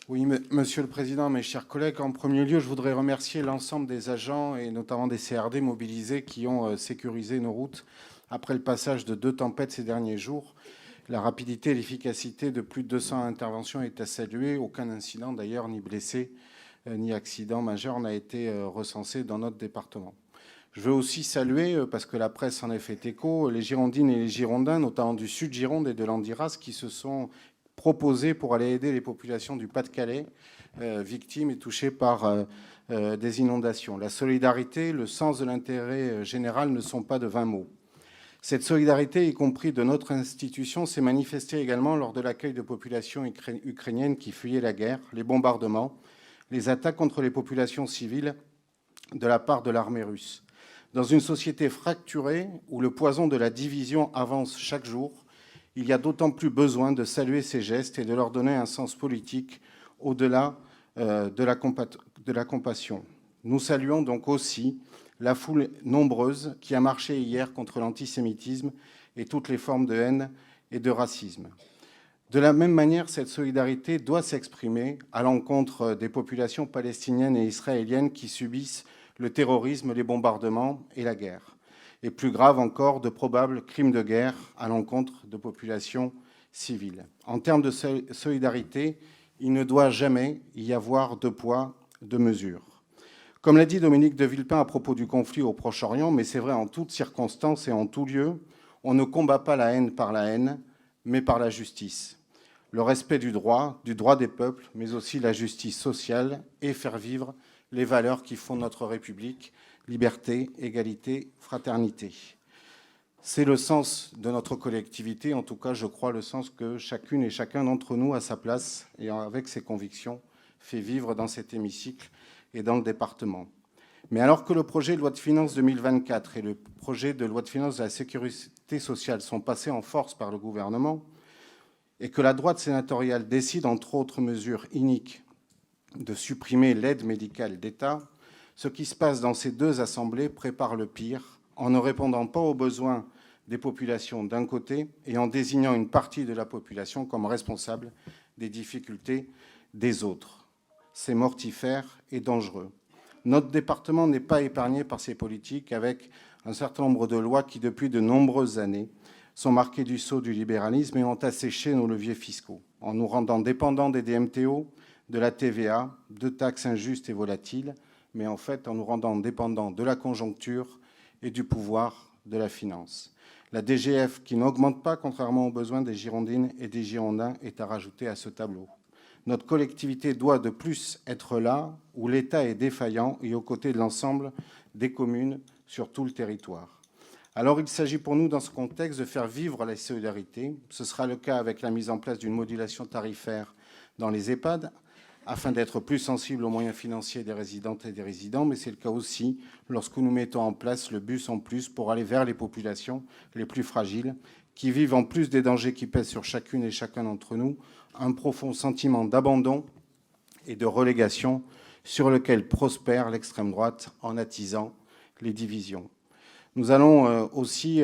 Oui, Monsieur le Président, mes chers collègues, en premier lieu, je voudrais remercier l'ensemble des agents et notamment des CRD mobilisés qui ont sécurisé nos routes après le passage de 2 tempêtes ces derniers jours. La rapidité et l'efficacité de plus de 200 interventions est à saluer. Aucun incident d'ailleurs, ni blessé, ni accident majeur n'a été recensé dans notre département. Je veux aussi saluer, parce que la presse en a fait écho, les Girondines et les Girondins, notamment du Sud-Gironde et de l'Andiras, qui se sont proposés pour aller aider les populations du Pas-de-Calais, victimes et touchées par des inondations. La solidarité, le sens de l'intérêt général ne sont pas de vains mots. Cette solidarité, y compris de notre institution, s'est manifestée également lors de l'accueil de populations ukrainiennes qui fuyaient la guerre, les bombardements, les attaques contre les populations civiles de la part de l'armée russe. Dans une société fracturée où le poison de la division avance chaque jour, il y a d'autant plus besoin de saluer ces gestes et de leur donner un sens politique au-delà de la compassion. Nous saluons donc aussi la foule nombreuse qui a marché hier contre l'antisémitisme et toutes les formes de haine et de racisme. De la même manière, cette solidarité doit s'exprimer à l'encontre des populations palestiniennes et israéliennes qui subissent le terrorisme, les bombardements et la guerre. Et plus grave encore, de probables crimes de guerre à l'encontre de populations civiles. En termes de solidarité, il ne doit jamais y avoir deux poids, deux mesures. Comme l'a dit Dominique de Villepin à propos du conflit au Proche-Orient, mais c'est vrai en toutes circonstances et en tout lieu, on ne combat pas la haine par la haine, mais par la justice. Le respect du droit des peuples, mais aussi la justice sociale et faire vivre les valeurs qui font notre République, liberté, égalité, fraternité. C'est le sens de notre collectivité, en tout cas, je crois, le sens que chacune et chacun d'entre nous, à sa place et avec ses convictions, fait vivre dans cet hémicycle et dans le département. Mais alors que le projet de loi de finances 2024 et le projet de loi de finances de la sécurité sociale sont passés en force par le gouvernement et que la droite sénatoriale décide, entre autres mesures iniques, de supprimer l'aide médicale d'État, ce qui se passe dans ces deux assemblées prépare le pire en ne répondant pas aux besoins des populations d'un côté et en désignant une partie de la population comme responsable des difficultés des autres. C'est mortifère et dangereux. Notre département n'est pas épargné par ces politiques avec un certain nombre de lois qui, depuis de nombreuses années, sont marquées du sceau du libéralisme et ont asséché nos leviers fiscaux en nous rendant dépendants des DMTO, de la TVA, de taxes injustes et volatiles, mais en fait en nous rendant dépendants de la conjoncture et du pouvoir de la finance. La DGF, qui n'augmente pas contrairement aux besoins des Girondines et des Girondins, est à rajouter à ce tableau. Notre collectivité doit de plus être là où l'État est défaillant et aux côtés de l'ensemble des communes sur tout le territoire. Alors il s'agit pour nous, dans ce contexte, de faire vivre la solidarité. Ce sera le cas avec la mise en place d'une modulation tarifaire dans les EHPAD, afin d'être plus sensible aux moyens financiers des résidentes et des résidents, mais c'est le cas aussi lorsque nous mettons en place le bus en plus pour aller vers les populations les plus fragiles, qui vivent, en plus des dangers qui pèsent sur chacune et chacun d'entre nous, un profond sentiment d'abandon et de relégation sur lequel prospère l'extrême droite en attisant les divisions. Nous allons aussi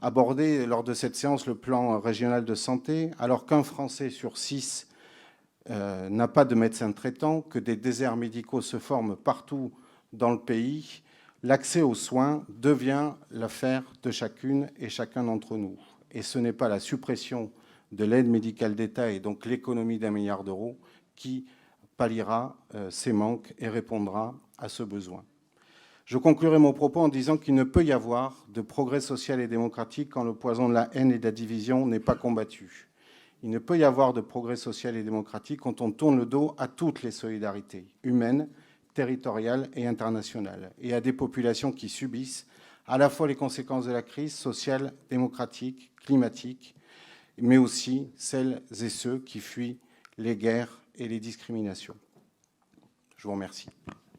aborder lors de cette séance le plan régional de santé, alors qu'un Français sur 6 n'a pas de médecin traitant, que des déserts médicaux se forment partout dans le pays, l'accès aux soins devient l'affaire de chacune et chacun d'entre nous. Et ce n'est pas la suppression de l'aide médicale d'État et donc l'économie d'1 milliard d'euros qui palliera ces manques et répondra à ce besoin. Je conclurai mon propos en disant qu'il ne peut y avoir de progrès social et démocratique quand le poison de la haine et de la division n'est pas combattu. Il ne peut y avoir de progrès social et démocratique quand on tourne le dos à toutes les solidarités humaines, territoriales et internationales, et à des populations qui subissent à la fois les conséquences de la crise sociale, démocratique, climatique, mais aussi celles et ceux qui fuient les guerres et les discriminations. Je vous remercie.